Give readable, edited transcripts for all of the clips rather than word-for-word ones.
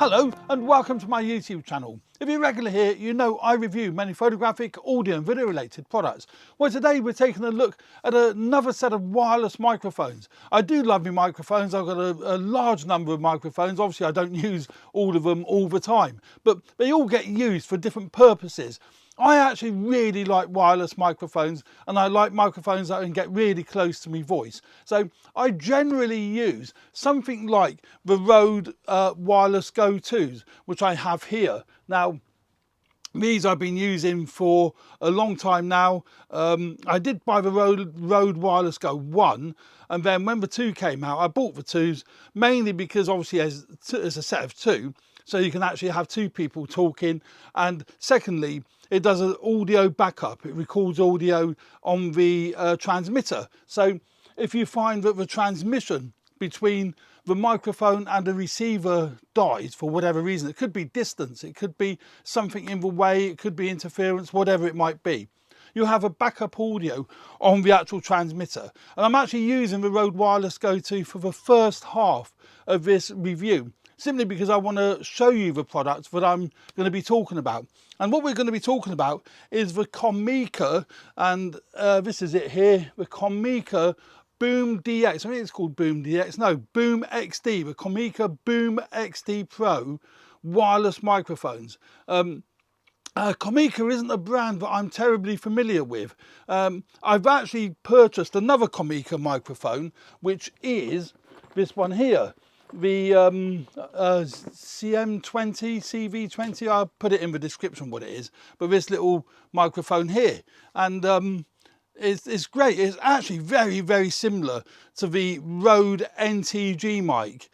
Hello and welcome to my YouTube channel. If you're regular here, you know I review many photographic, audio and video related products. Well, today we're taking a look at another set of wireless microphones. I do love my microphones. I've got a large number of microphones. Obviously I don't use all of them all the time, but they all get used for different purposes. I actually really like wireless microphones, and I like microphones that can get really close to my voice. So I generally use something like the Rode Wireless Go 2s, which I have here. Now, these I've been using for a long time now. I did buy the Rode Wireless Go 1, and then when the 2 came out, I bought the 2s, mainly because obviously it's a set of 2, so you can actually have 2 people talking, and secondly, it does an audio backup. It records audio on the transmitter. So if you find that the transmission between the microphone and the receiver dies for whatever reason, it could be distance, it could be something in the way, it could be interference, whatever it might be, you have a backup audio on the actual transmitter. And I'm actually using the Rode Wireless Go 2 for the first half of this review, simply because I want to show you the products that I'm going to be talking about. And what we're going to be talking about is the Comica, and this is it here, the Comica Boom DX. I think it's called Boom DX. No, Boom XD, the Comica Boom XD Pro wireless microphones. Comica isn't a brand that I'm terribly familiar with. I've actually purchased another Comica microphone, which is this one here, the CM20, CV20. I'll put it in the description what it is, but this little microphone here, and it's great. It's actually very, very similar to the Rode NTG mic.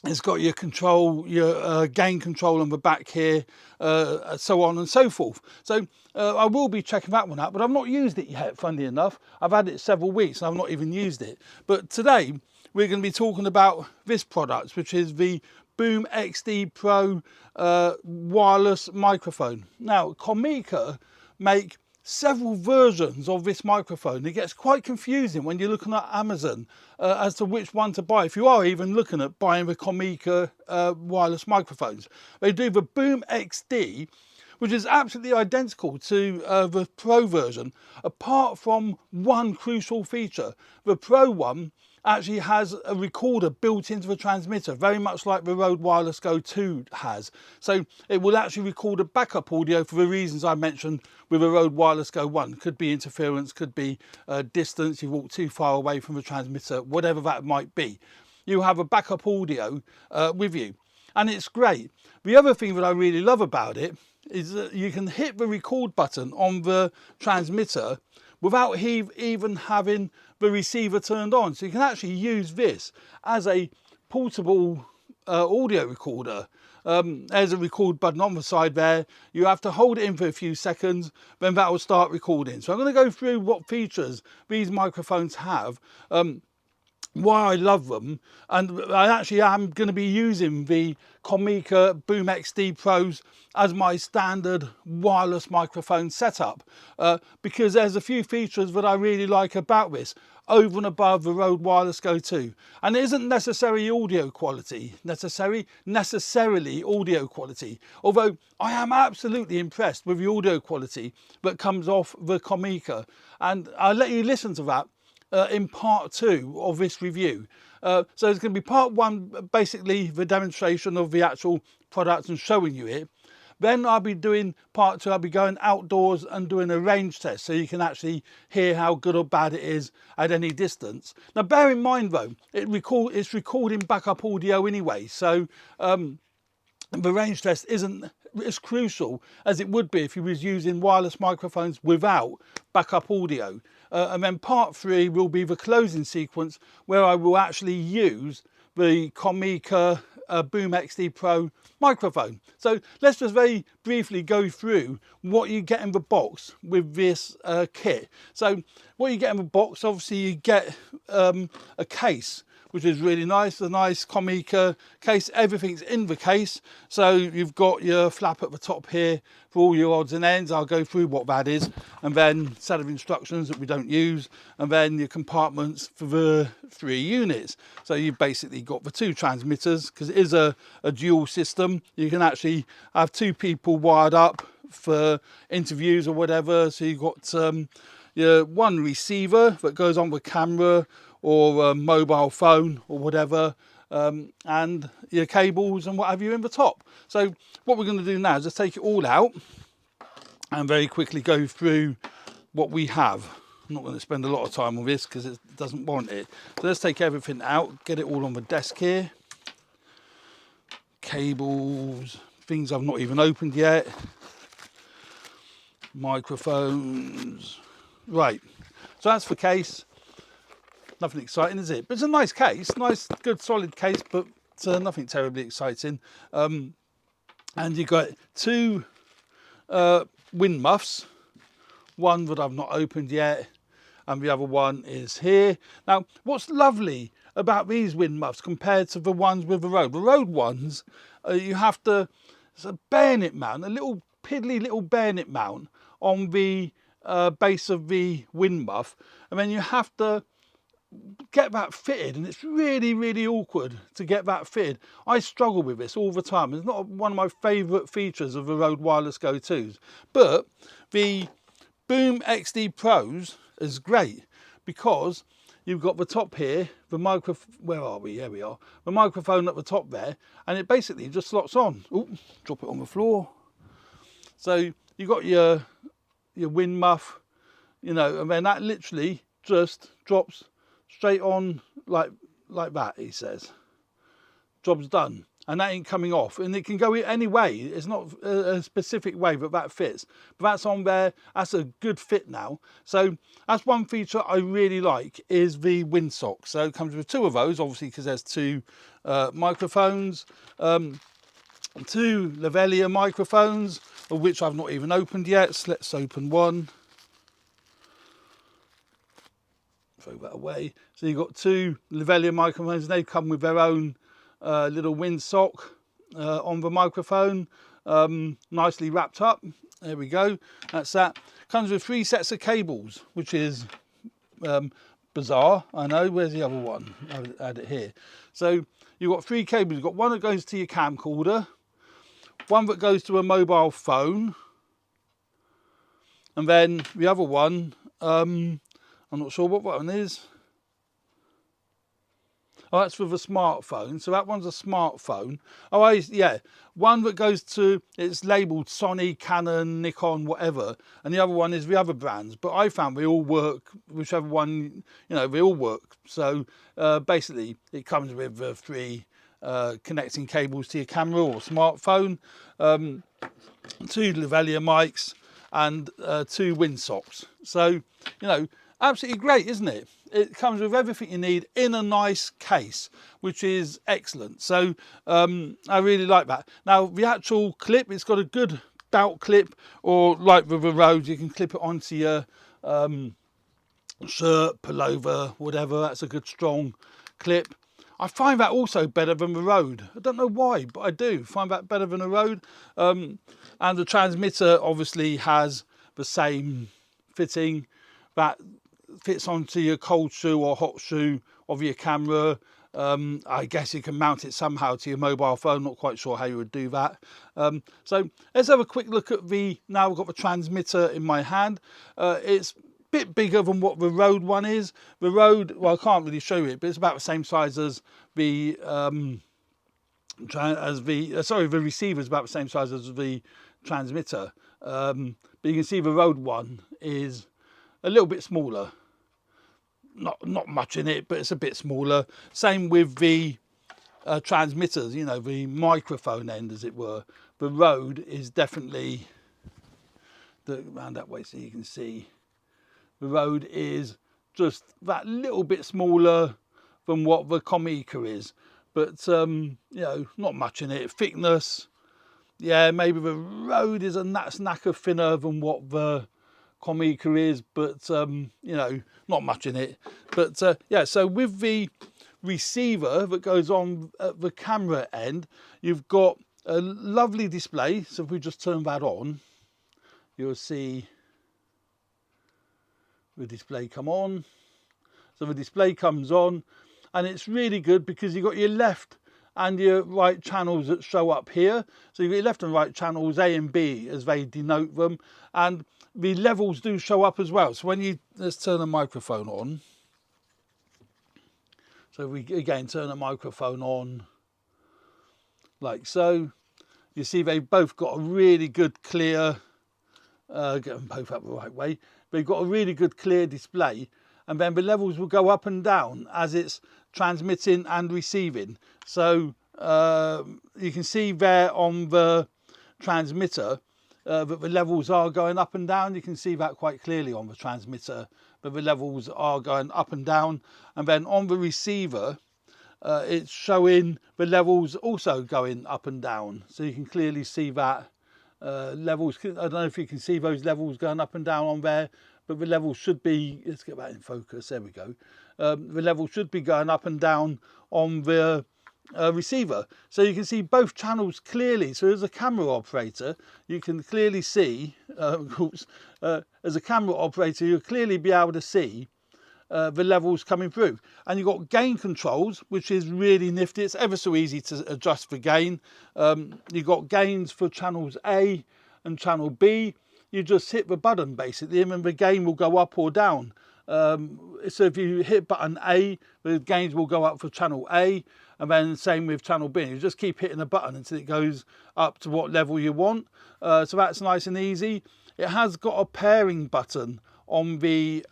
It's got your control, your gain control on the back here, so on and so forth. So I will be checking that one out, but I've not used it yet, funnily enough. I've had it several weeks and I've not even used it. But today we're going to be talking about this product, which is the Boom XD Pro wireless microphone. Now, Comica make several versions of this microphone. It gets quite confusing when you're looking at Amazon as to which one to buy, if you are even looking at buying the Comica wireless microphones. They do the Boom XD, which is absolutely identical to the Pro version, apart from one crucial feature. The Pro one actually has a recorder built into the transmitter, very much like the Rode Wireless Go 2 has. So it will actually record a backup audio for the reasons I mentioned with the Rode Wireless Go 1. Could be interference, could be distance, you walk too far away from the transmitter, whatever that might be. You have a backup audio with you, and it's great. The other thing that I really love about it is that you can hit the record button on the transmitter without even having the receiver turned on. So you can actually use this as a portable audio recorder. There's a record button on the side there. You have to hold it in for a few seconds, then that will start recording. So I'm going to go through what features these microphones have, why I love them, and I actually am going to be using the Comica Boom XD Pros as my standard wireless microphone setup, because there's a few features that I really like about this over and above the Rode Wireless Go 2. And it isn't necessarily audio quality, necessarily audio quality, although I am absolutely impressed with the audio quality that comes off the Comica, and I'll let you listen to that in part 2 of this review. So it's going to be part 1, basically the demonstration of the actual product and showing you it. Then I'll be doing part 2, I'll be going outdoors and doing a range test, so you can actually hear how good or bad it is at any distance. Now bear in mind though, it's recording backup audio anyway, so the range test isn't as crucial as it would be if you was using wireless microphones without backup audio. And then part 3 will be the closing sequence, where I will actually use the Comica Boom XD Pro microphone. So let's just very briefly go through what you get in the box with this kit. So what you get in the box, obviously you get a case which is really nice. A nice Comica case, everything's in the case. So you've got your flap at the top here for all your odds and ends. I'll go through what that is, and then set of instructions that we don't use, and then your compartments for the 3 units. So you've basically got the 2 transmitters, because it is a dual system. You can actually have 2 people wired up for interviews or whatever. So you've got your 1 receiver that goes on with camera or a mobile phone or whatever, and your cables and what have you in the top. So what we're going to do now is just take it all out and very quickly go through what we have. I'm not going to spend a lot of time on this because it doesn't warrant it. So let's take everything out, get it all on the desk here. Cables, things I've not even opened yet. Microphones. Right, so that's the case. Nothing exciting, is it? But it's a nice case, nice, good, solid case, but nothing terribly exciting. And you've got 2 wind muffs, one that I've not opened yet, and the other one is here. Now, what's lovely about these wind muffs compared to the ones with the Rode ones, you have to, it's a bayonet mount, a little piddly little bayonet mount on the base of the wind muff, and then you have to get that fitted, and it's really, really awkward to get that fitted. I struggle with this all the time. It's not one of my favourite features of the Rode Wireless Go 2s, but the Boom XD Pros is great because you've got the top here, the micro, where are we? Here we are. The microphone at the top there, and it basically just slots on. Ooh, drop it on the floor. So you've got your wind muff, you know, and then that literally just drops straight on like that, he says. Job's done. And that ain't coming off. And it can go any way. It's not a specific way that fits. But that's on there. That's a good fit now. So that's one feature I really like, is the windsock. So it comes with 2 of those, obviously, because there's 2 microphones. 2 lavalier microphones, of which I've not even opened yet. So let's open one. Throw that away. So you've got 2 lavalier microphones. They come with their own little windsock on the microphone, nicely wrapped up. There we go. That's that. Comes with 3 sets of cables, which is bizarre. I know. Where's the other one? I had it here. So you've got 3 cables. You've got one that goes to your camcorder, one that goes to a mobile phone, and then the other one, I'm not sure what one is. Oh, that's with a smartphone. So that one's a smartphone. Oh, yeah. One that goes to, it's labelled Sony, Canon, Nikon, whatever. And the other one is the other brands. But I found they all work, whichever one, you know, they all work. So basically, it comes with 3 connecting cables to your camera or smartphone, 2 lavalier mics, and 2 windsocks. So, you know, absolutely great, isn't it? It comes with everything you need in a nice case, which is excellent. So I really like that. Now, the actual clip, it's got a good belt clip, or like with the Rode, you can clip it onto your shirt, pullover, whatever. That's a good strong clip. I find that also better than the Rode. I don't know why, but I do find that better than the Rode. And the transmitter obviously has the same fitting that fits onto your cold shoe or hot shoe of your camera. I guess you can mount it somehow to your mobile phone. Not quite sure how you would do that. So let's have a quick look at now I've got the transmitter in my hand. It's a bit bigger than what the Rode one is. The Rode, well, I can't really show it, but it's about the same size as the the receiver is about the same size as the transmitter. But you can see the Rode one is a little bit smaller. Not much in it, but it's a bit smaller. Same with the transmitters, you know, the microphone end, as it were. The Rode is definitely around that way, so you can see the Rode is just that little bit smaller than what the Comica is, but you know, not much in it. Thickness, yeah, maybe the Rode is a snacker thinner than what the Comica is, but you know, not much in it. But yeah, so with the receiver that goes on at the camera end, you've got a lovely display. So if we just turn that on, you'll see the display come on. So the display comes on, and it's really good because you've got your left and your right channels that show up here. So you've got your left and right channels, A and B as they denote them, and the levels do show up as well. So when you, let's turn the microphone on. So we again turn the microphone on like so. You see they've both got a really good clear, get them both up the right way. They've got a really good clear display, and then the levels will go up and down as it's transmitting and receiving. So you can see there on the transmitter that the levels are going up and down. You can see that quite clearly on the transmitter, but the levels are going up and down. And then on the receiver, it's showing the levels also going up and down. So you can clearly see that levels, I don't know if you can see those levels going up and down on there, but the levels should be, let's get that in focus, there we go. The level should be going up and down on the receiver. So you can see both channels clearly. So as a camera operator, you can clearly see, as a camera operator, you'll clearly be able to see the levels coming through. And you've got gain controls, which is really nifty. It's ever so easy to adjust the gain. You've got gains for channels A and channel B. You just hit the button basically, and then the gain will go up or down. So if you hit button A, the gains will go up for channel A, and then same with channel B. You just keep hitting the button until it goes up to what level you want. So that's nice and easy. It has got a pairing button on the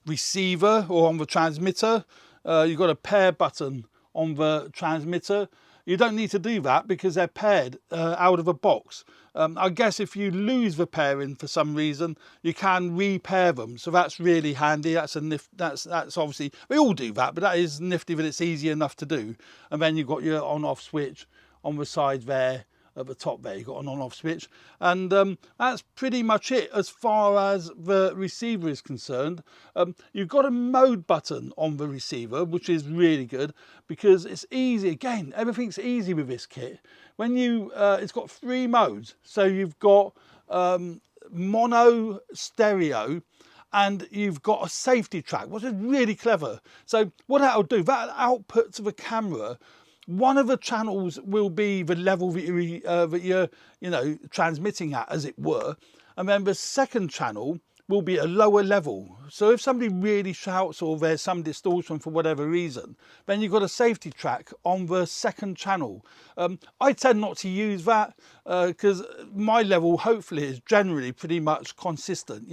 receiver or on the transmitter. You've got a pair button on the transmitter. You don't need to do that because they're paired out of a box. I guess if you lose the pairing for some reason, you can repair them. So that's really handy. That's that's obviously, we all do that, but that is nifty that it's easy enough to do. And then you've got your on-off switch on the side there. At the top there, you've got an on-off switch, and that's pretty much it as far as the receiver is concerned. You've got a mode button on the receiver, which is really good because it's easy. Again, everything's easy with this kit. When you, it's got 3 modes. So you've got mono, stereo, and you've got a safety track, which is really clever. So what that'll do, that'll output to the camera. One of the channels will be the level that you're transmitting at, as it were, and then the second channel will be a lower level. So if somebody really shouts or there's some distortion for whatever reason, then you've got a safety track on the second channel. I tend not to use that because my level hopefully is generally pretty much consistent.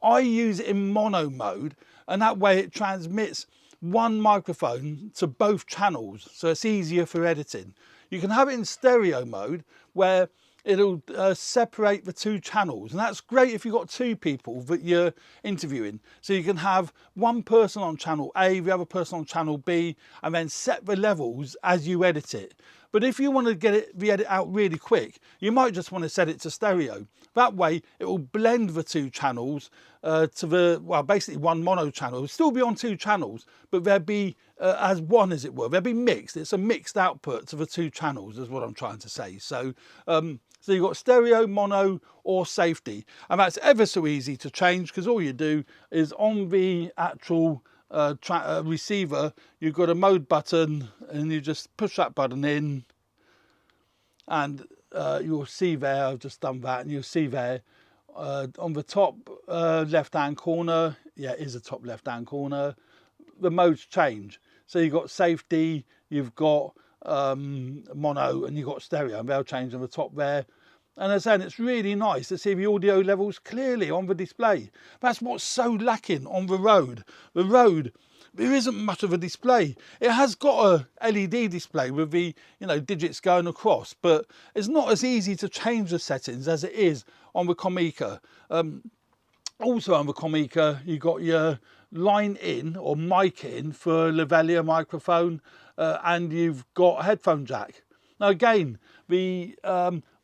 I use it in mono mode, and that way it transmits one microphone to both channels, so it's easier for editing. You can have it in stereo mode where it'll separate the 2 channels, and that's great if you've got 2 people that you're interviewing. So you can have one person on channel A, the other person on channel B, and then set the levels as you edit it. But if you want to get the edit out really quick, you might just want to set it to stereo. That way it will blend the 2 channels to the, well, basically one mono channel. It'll still be on 2 channels, but they'll be as one, as it were. They'll be mixed. It's a mixed output to the 2 channels is what I'm trying to say. So, so you've got stereo, mono, or safety. And that's ever so easy to change because all you do is on the actual receiver, you've got a mode button, and you just push that button in, and you'll see there, I've just done that, and you'll see there on the top left hand corner, yeah, it is the top left hand corner, the modes change. So you've got safety, you've got mono, and you've got stereo, and they'll change on the top there. And as I said, it's really nice to see the audio levels clearly on the display. That's what's so lacking on the Rode. The Rode, there isn't much of a display. It has got a LED display with the digits going across, but it's not as easy to change the settings as it is on the Comica. Also on the Comica, you've got your line in or mic in for lavalier microphone, and you've got a headphone jack. Now again, the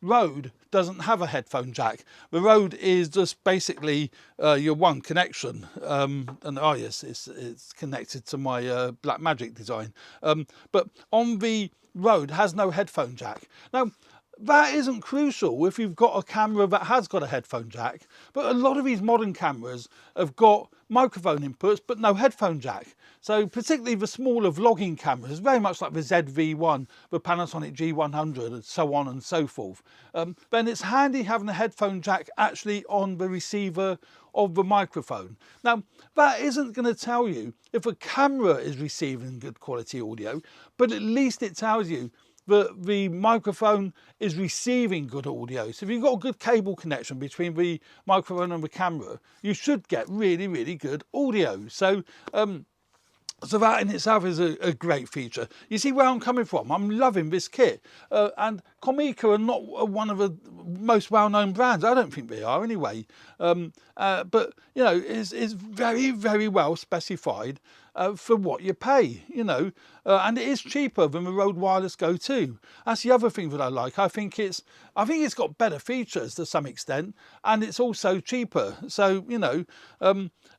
Rode doesn't have a headphone jack. The Rode is just basically your one connection, and oh yes, it's connected to my Blackmagic design. But on the Rode has no headphone jack. Now that isn't crucial if you've got a camera that has got a headphone jack, but a lot of these modern cameras have got microphone inputs but no headphone jack. So particularly the smaller vlogging cameras, very much like the ZV-1, the Panasonic G100 and so on and so forth, then it's handy having a headphone jack actually on the receiver of the microphone. Now that isn't going to tell you if a camera is receiving good quality audio, but at least it tells you that the microphone is receiving good audio. So if you've got a good cable connection between the microphone and the camera, you should get really, really good audio. So so that in itself is a great feature. You see where I'm coming from? I'm loving this kit. And Comica are not one of the most well-known brands. I don't think they are anyway. But, you know, it's very, very well specified for what you pay, you know. And it is cheaper than the Rode Wireless Go 2. That's the other thing that I like. I think it's got better features to some extent, and it's also cheaper. So, you know,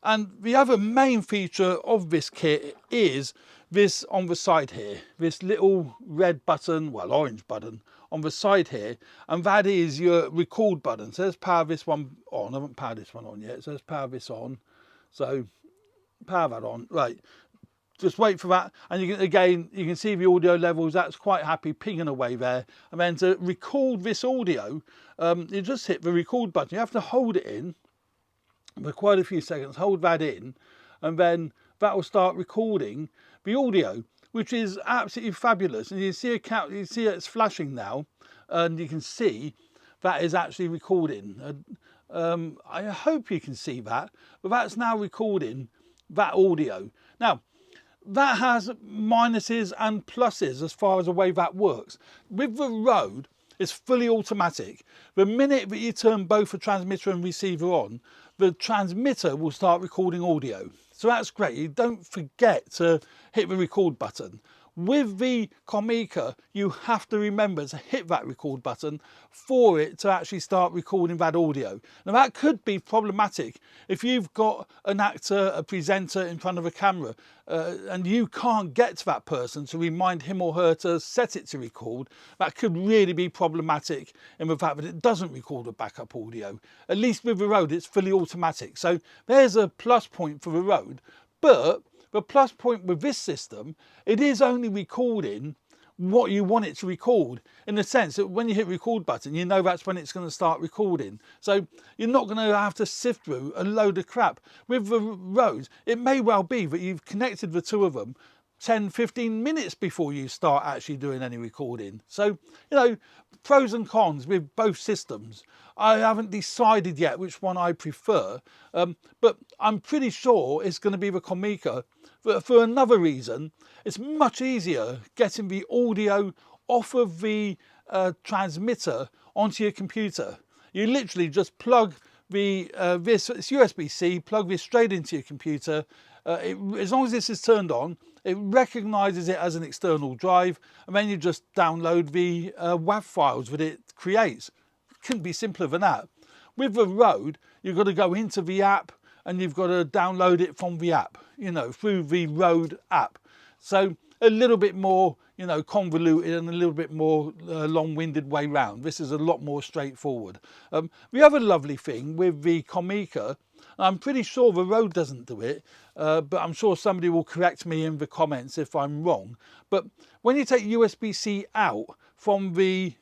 and the other main feature of this kit is this on the side here, this little red button, well, orange button on the side here, and that is your record button. So let's power this one on. I haven't powered this one on yet, so let's power this on. So power that on, right. Just wait for that, and you can, again, you can see the audio levels. That's quite happy pinging away there. And then to record this audio, you just hit the record button. You have to hold it in for quite a few seconds. Hold that in, and then that will start recording the audio, which is absolutely fabulous. And you see it's flashing now, and you can see that is actually recording. I hope you can see that, but that's now recording that audio. Now, that has minuses and pluses as far as the way that works. With the Rode, it's fully automatic. The minute that you turn both the transmitter and receiver on, the transmitter will start recording audio. So that's great. You don't forget to hit the record button. With the Comica, you have to remember to hit that record button for it to actually start recording that audio. Now that could be problematic if you've got an actor, a presenter in front of a camera, and you can't get to that person to remind him or her to set it to record. That could really be problematic in the fact that it doesn't record a backup audio. At least with the Rode, it's fully automatic. So there's a plus point for the Rode, but the plus point with this system, it is only recording what you want it to record, in the sense that when you hit record button, you know that's when it's going to start recording. So you're not going to have to sift through a load of crap. With the Rode, it may well be that you've connected the two of them 10-15 minutes before you start actually doing any recording. So, you know, pros and cons with both systems. I haven't decided yet which one I prefer, but I'm pretty sure it's going to be the Comica. For another reason, it's much easier getting the audio off of the transmitter onto your computer. You literally just plug the it's USB-C, plug this straight into your computer. As long as this is turned on, it recognises it as an external drive, and then you just download the WAV files that it creates. Couldn't be simpler than that. With the Rode, you've got to go into the app and you've got to download it from the app, you know, through the Rode app. So a little bit more, you know, convoluted and a little bit more long-winded way round. This is a lot more straightforward. The other lovely thing with the Comica, I'm pretty sure the Rode doesn't do it, but I'm sure somebody will correct me in the comments if I'm wrong. But when you take USB-C out from the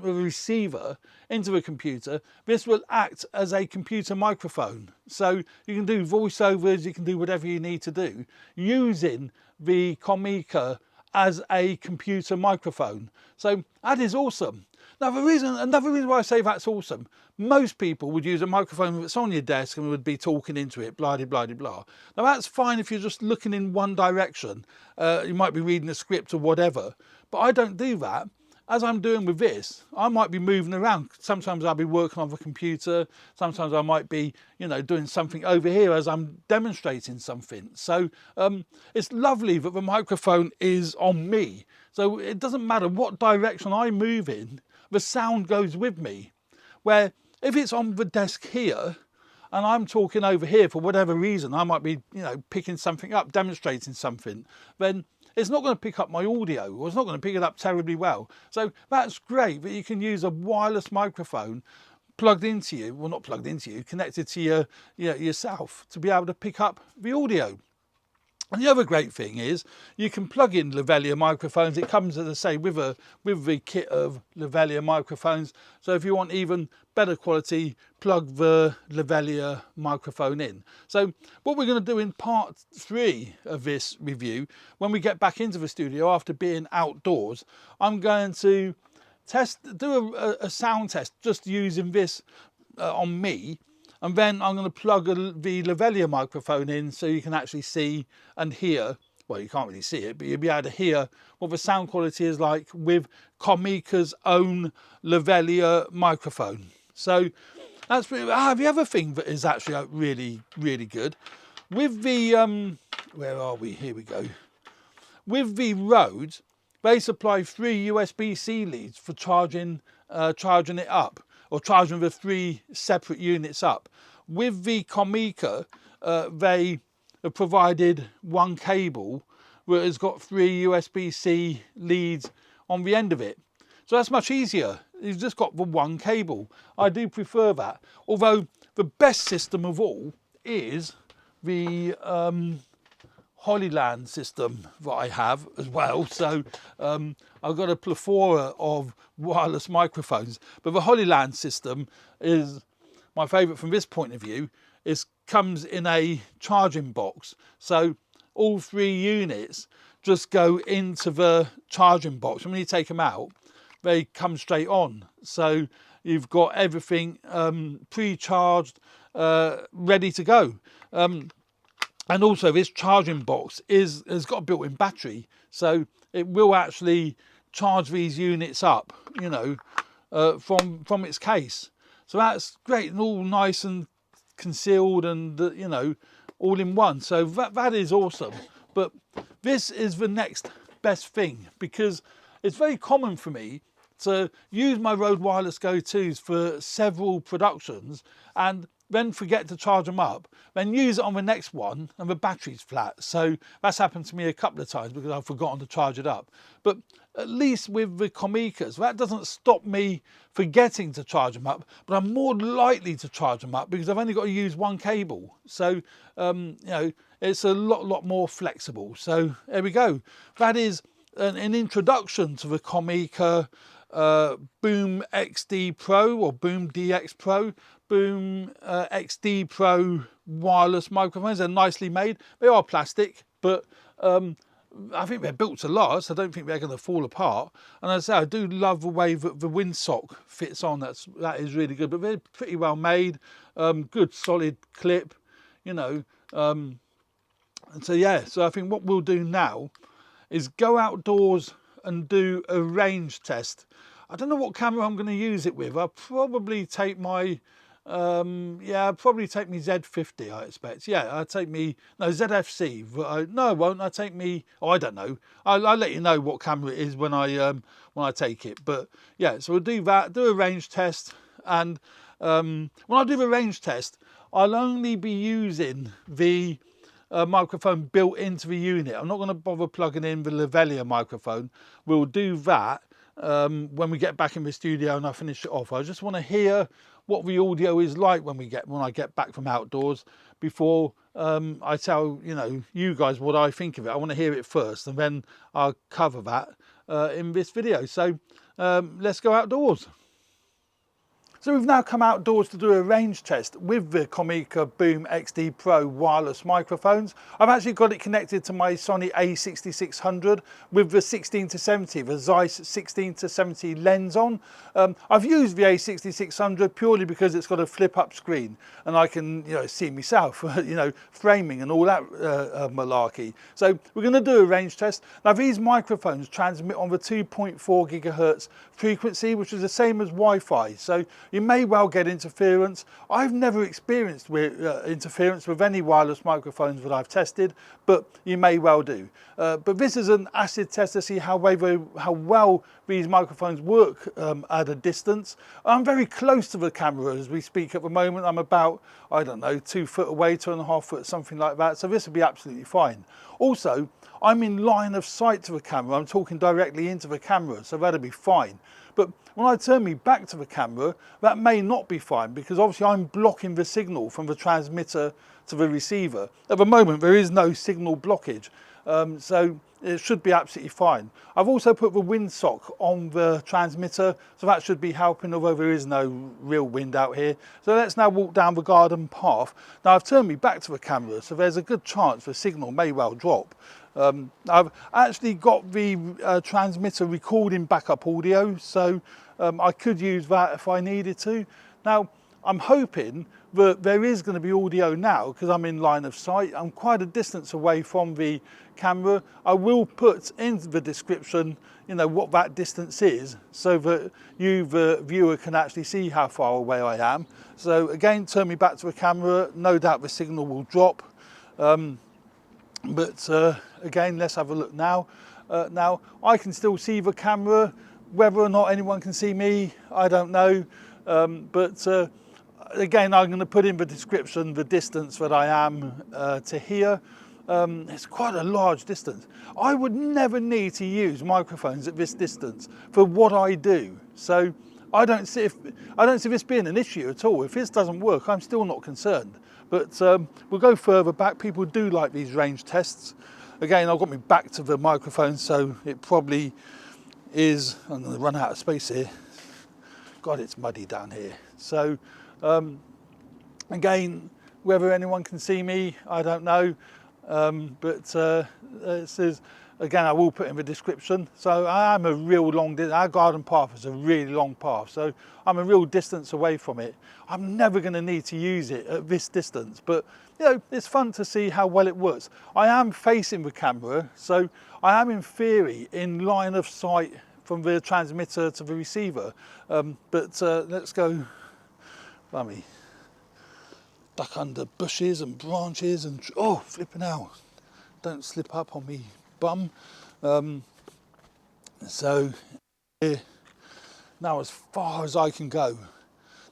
receiver into the computer, this will act as a computer microphone. So you can do voiceovers, you can do whatever you need to do using the Comica as a computer microphone. So that is awesome. Now another reason why I say that's awesome, most people would use a microphone that's on your desk and would be talking into it, blah, blah, blah, blah. Now that's fine if you're just looking in one direction. You might be reading a script or whatever, but I don't do that. as I'm doing with this, I might be moving around. Sometimes I'll be working on the computer. Sometimes I might be, you know, doing something over here as I'm demonstrating something. So it's lovely that the microphone is on me. So it doesn't matter what direction I move in, the sound goes with me. Where if it's on the desk here, and I'm talking over here for whatever reason, I might be, you know, picking something up, demonstrating something, then it's not going to pick up my audio, or it's not going to pick it up terribly well. So that's great that you can use a wireless microphone plugged into you, well, not plugged into you, connected to yourself to be able to pick up the audio. And the other great thing is you can plug in lavalier microphones. It comes, as I say, with the kit of lavalier microphones. So if you want even better quality, plug the lavalier microphone in. So what we're going to do in part 3 of this review, when we get back into the studio after being outdoors, I'm going to do a sound test just using this on me. And then I'm going to plug the lavalier microphone in so you can actually see and hear, well, you can't really see it, but you'll be able to hear what the sound quality is like with Comica's own lavalier microphone. So that's pretty, the other thing that is actually really, really good, with the, where are we? Here we go. With the Rode, they supply 3 USB-C leads for charging it up, or charging the 3 separate units up. With the Comica, they have provided 1 cable where it's got 3 USB-C leads on the end of it. So that's much easier. You've just got the 1 cable. I do prefer that. Although the best system of all is the Holyland system that I have as well. So I've got a plethora of wireless microphones, but the Holyland system is my favourite from this point of view. It comes in a charging box, so all 3 units just go into the charging box, and when you take them out they come straight on. So you've got everything pre-charged, ready to go. And also this charging box has got a built-in battery, so it will actually charge these units up, you know, from its case. So that's great, and all nice and concealed, and you know, all in one. So that is awesome. But this is the next best thing, because it's very common for me to use my Rode Wireless Go-Tos for several productions and then forget to charge them up, then use it on the next one and the battery's flat. So that's happened to me a couple of times because I've forgotten to charge it up. But at least with the Comicas, that doesn't stop me forgetting to charge them up, but I'm more likely to charge them up because I've only got to use 1 cable. So, you know, it's a lot more flexible. So there we go. That is an introduction to the Comica Boom XD Pro, or Boom DX Pro, Boom XD Pro wireless microphones. They're nicely made. They are plastic, but I think they're built to last. I don't think they're going to fall apart. And as I say, I do love the way that the windsock fits on. That is really good. But they're pretty well made. Good solid clip, you know. And so yeah. So I think what we'll do now is go outdoors and do a range test. I don't know what camera I'm going to use it with. I'll probably take my probably take me Z50, I expect. Yeah, I'll take me, no, ZFC. No, I won't. I'll take me, oh, I don't know. I'll let you know what camera it is when I take it. But yeah, so we'll do that, do a range test. And when I do the range test, I'll only be using the microphone built into the unit. I'm not going to bother plugging in the lavalier microphone. We'll do that when we get back in the studio and I finish it off. I just want to hear what the audio is like when I get back from outdoors before I tell you guys what I think of it. I want to hear it first, and then I'll cover that in this video. So let's go outdoors. So we've now come outdoors to do a range test with the Comica Boom XD Pro wireless microphones. I've actually got it connected to my Sony A6600 with the 16-70, the Zeiss 16-70 lens on. I've used the A6600 purely because it's got a flip up screen and I can see myself framing and all that malarkey. So we're going to do a range test. Now these microphones transmit on the 2.4 gigahertz frequency, which is the same as Wi-Fi. So you may well get interference. I've never experienced interference with any wireless microphones that I've tested, but you may well do. But this is an acid test to see how well these microphones work at a distance. I'm very close to the camera as we speak at the moment. I'm about, I don't know, 2 foot away, 2.5 foot, something like that. So this will be absolutely fine. Also, I'm in line of sight to the camera. I'm talking directly into the camera, so that'll be fine. But when I turn me back to the camera, that may not be fine because obviously I'm blocking the signal from the transmitter to the receiver. At the moment, there is no signal blockage, so it should be absolutely fine. I've also put the windsock on the transmitter, so that should be helping, although there is no real wind out here. So let's now walk down the garden path. Now I've turned me back to the camera, so there's a good chance the signal may well drop. I've actually got the transmitter recording backup audio, so I could use that if I needed to. Now, I'm hoping that there is going to be audio now because I'm in line of sight. I'm quite a distance away from the camera. I will put in the description, what that distance is so that you, the viewer, can actually see how far away I am. So again, turn me back to the camera. No doubt the signal will drop. But again, let's have a look now. Now, I can still see the camera. Whether or not anyone can see me, I don't know. But again, I'm going to put in the description the distance that I am to here. It's quite a large distance. I would never need to use microphones at this distance for what I do. So I don't see this being an issue at all. If this doesn't work, I'm still not concerned. But we'll go further back. People do like these range tests. Again, I've got me back to the microphone, so it probably is. I'm going to run out of space here. God, it's muddy down here. So again, whether anyone can see me, I don't know. But it says, again, I will put in the description. So I am a real long distance. Our garden path is a really long path, so I'm a real distance away from it. I'm never going to need to use it at this distance, but it's fun to see how well it works. I am facing the camera, so I am in theory in line of sight from the transmitter to the receiver. But let's go, bummy, duck under bushes and branches and oh, flipping out! Don't slip up on me, bum. So here, now as far as I can go.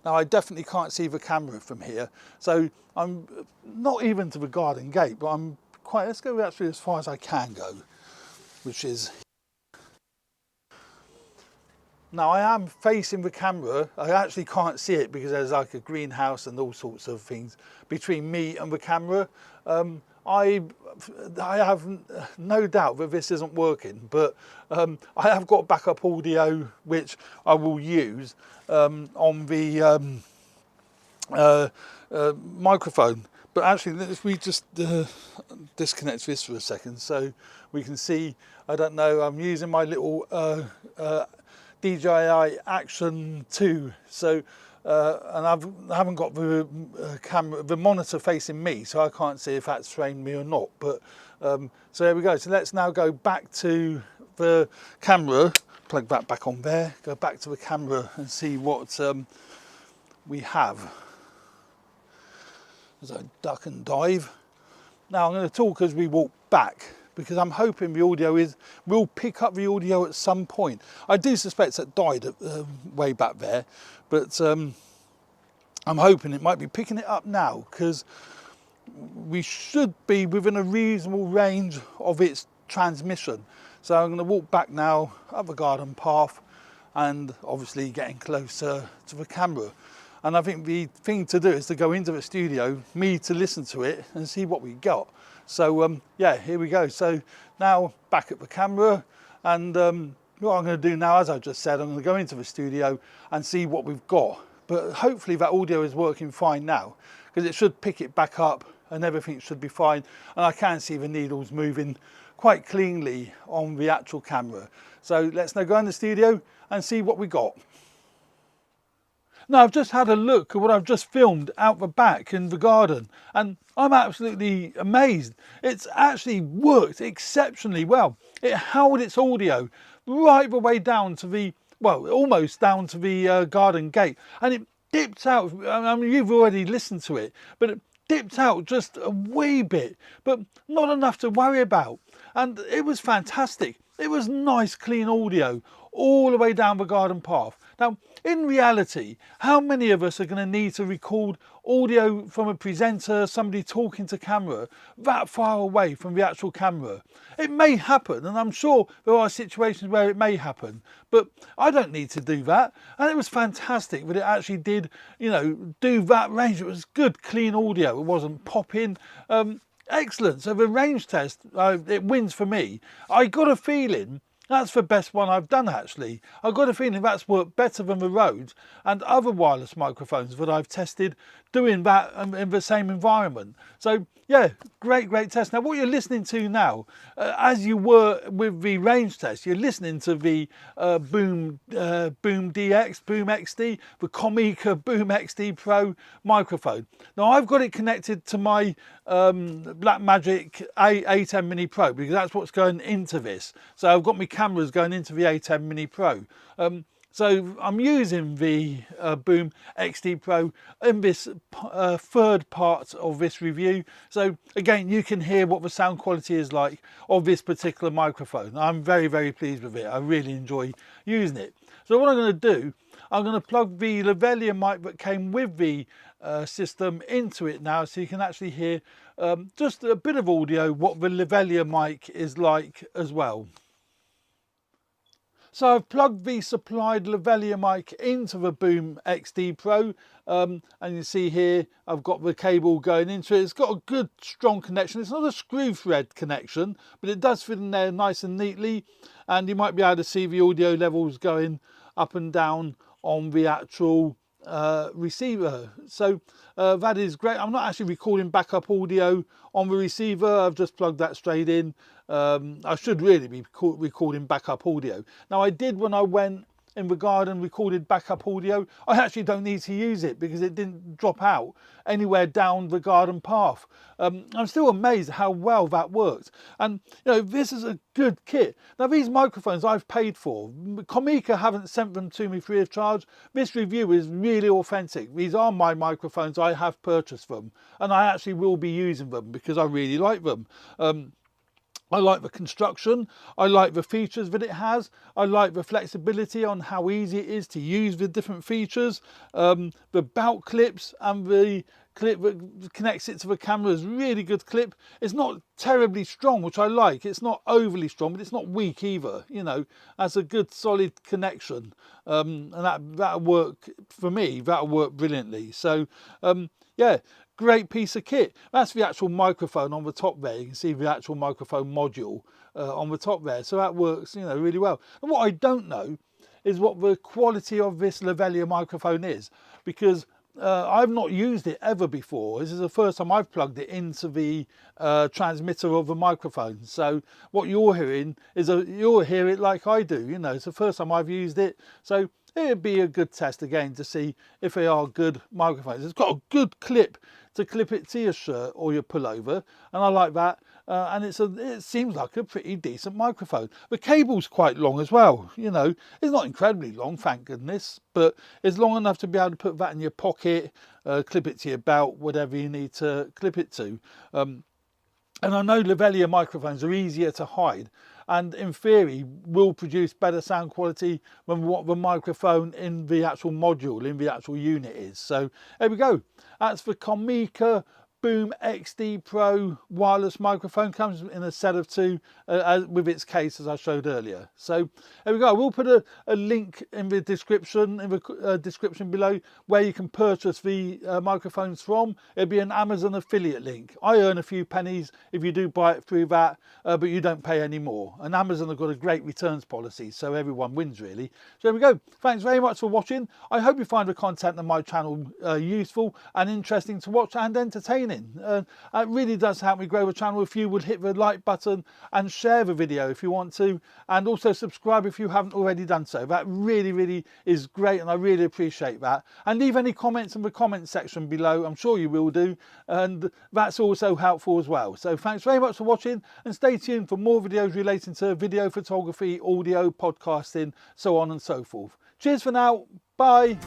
Now I definitely can't see the camera from here, so I'm not even to the garden gate, but I'm quite, let's go actually as far as I can go, which is, now I am facing the camera. I actually can't see it because there's like a greenhouse and all sorts of things between me and the camera. I have no doubt that this isn't working, but I have got backup audio which I will use on the microphone. But actually, if we just disconnect this for a second so we can see, I don't know, I'm using my little DJI Action 2, so and I haven't got the camera, the monitor facing me, so I can't see if that's framed me or not. But so there we go. So let's now go back to the camera, plug that back on there, go back to the camera and see what we have. As I duck and dive. Now I'm going to talk as we walk back, because I'm hoping the audio will pick up the audio at some point. I do suspect that died way back there, but I'm hoping it might be picking it up now, because we should be within a reasonable range of its transmission. So I'm going to walk back now up the garden path and obviously getting closer to the camera. And I think the thing to do is to go into the studio, me to listen to it and see what we got. So yeah, here we go. So now back at the camera, and what I'm going to do now, as I just said, I'm going to go into the studio and see what we've got. but hopefully that audio is working fine now, because it should pick it back up and everything should be fine. And I can see the needles moving quite cleanly on the actual camera. So let's now go in the studio and see what we got. Now I've just had a look at what I've just filmed out the back in the garden, and I'm absolutely amazed. It's actually worked exceptionally well. It held its audio right the way down to the, well, almost down to the garden gate, and it dipped out. I mean, you've already listened to it, but it dipped out just a wee bit, but not enough to worry about. And it was fantastic. It was nice, clean audio all the way down the garden path. Now, in reality, how many of us are going to need to record audio from a presenter, somebody talking to camera, that far away from the actual camera? It may happen, and I'm sure there are situations where it may happen, but I don't need to do that. And it was fantastic that it actually did, you know, do that range. It was good, clean audio. It wasn't popping. Excellent. So the range test, it wins for me. I got a feeling that's the best one I've done, actually. I've got a feeling that's worked better than the Rhodes and other wireless microphones that I've tested doing that in the same environment. So yeah, great test. Now what you're listening to now, as you were with the range test, you're listening to the Boom DX, Boom XD, the Comica Boom XD Pro microphone. Now I've got it connected to my Blackmagic A10 Mini Pro, because that's what's going into this. So I've got my cameras going into the A10 Mini Pro. So I'm using the Boom XD Pro in this third part of this review. So again, you can hear what the sound quality is like of this particular microphone. I'm very pleased with it. I really enjoy using it. So what I'm going to do, I'm going to plug the lavalier mic that came with the system into it now, so you can actually hear just a bit of audio, what the lavalier mic is like as well. So I've plugged the supplied lavalier mic into the Boom XD Pro, and you see here I've got the cable going into it. It's got a good strong connection. It's not a screw thread connection, but it does fit in there nice and neatly, and you might be able to see the audio levels going up and down on the actual receiver. So that is great. I'm not actually recording backup audio on the receiver. I've just plugged that straight in. I should really be recording backup audio. Now I did, when I went in the garden, recorded backup audio. I actually don't need to use it because it didn't drop out anywhere down the garden path. I'm still amazed how well that worked. And you know, this is a good kit. Now these microphones I've paid for. Comica haven't sent them to me free of charge. This review is really authentic. These are my microphones. I have purchased them, and I actually will be using them because I really like them. I like the construction, I like the features that it has, I like the flexibility on how easy it is to use the different features. The belt clips and the clip that connects it to the camera is really good clip. It's not terribly strong, which I like. It's not overly strong, but it's not weak either. You know, that's a good solid connection, and that'll work for me. That'll work brilliantly. So yeah, great piece of kit. That's the actual microphone on the top there. You can see the actual microphone module on the top there. So that works, you know, really well. And what I don't know is what the quality of this lavalier microphone is, because I've not used it ever before. This is the first time I've plugged it into the transmitter of the microphone. So what you're hearing is you'll hear it like I do. You know, it's the first time I've used it. So it'd be a good test again to see if they are good microphones. It's got a good clip to clip it to your shirt or your pullover, and I like that. And it seems like a pretty decent microphone. The cable's quite long as well. You know, it's not incredibly long, thank goodness, but it's long enough to be able to put that in your pocket, clip it to your belt, whatever you need to clip it to. And I know lavalier microphones are easier to hide, and in theory will produce better sound quality than what the microphone in the actual module, in the actual unit is. So there we go. That's the Comica Boom XD Pro wireless microphone. Comes in a set of 2 with its case, as I showed earlier. So there we go. We'll put a link in the description below where you can purchase the microphones from. It'll be an Amazon affiliate link. I earn a few pennies if you do buy it through that, but you don't pay any more. And Amazon have got a great returns policy, so everyone wins really. So there we go. Thanks very much for watching. I hope you find the content on my channel useful and interesting to watch and entertaining. It really does help me grow the channel if you would hit the like button and share the video if you want to, and also subscribe if you haven't already done so. That really is great, and I really appreciate that. And leave any comments in the comment section below. I'm sure you will do, and that's also helpful as well. So thanks very much for watching, and stay tuned for more videos relating to video photography, audio, podcasting, so on and so forth. Cheers for now. Bye.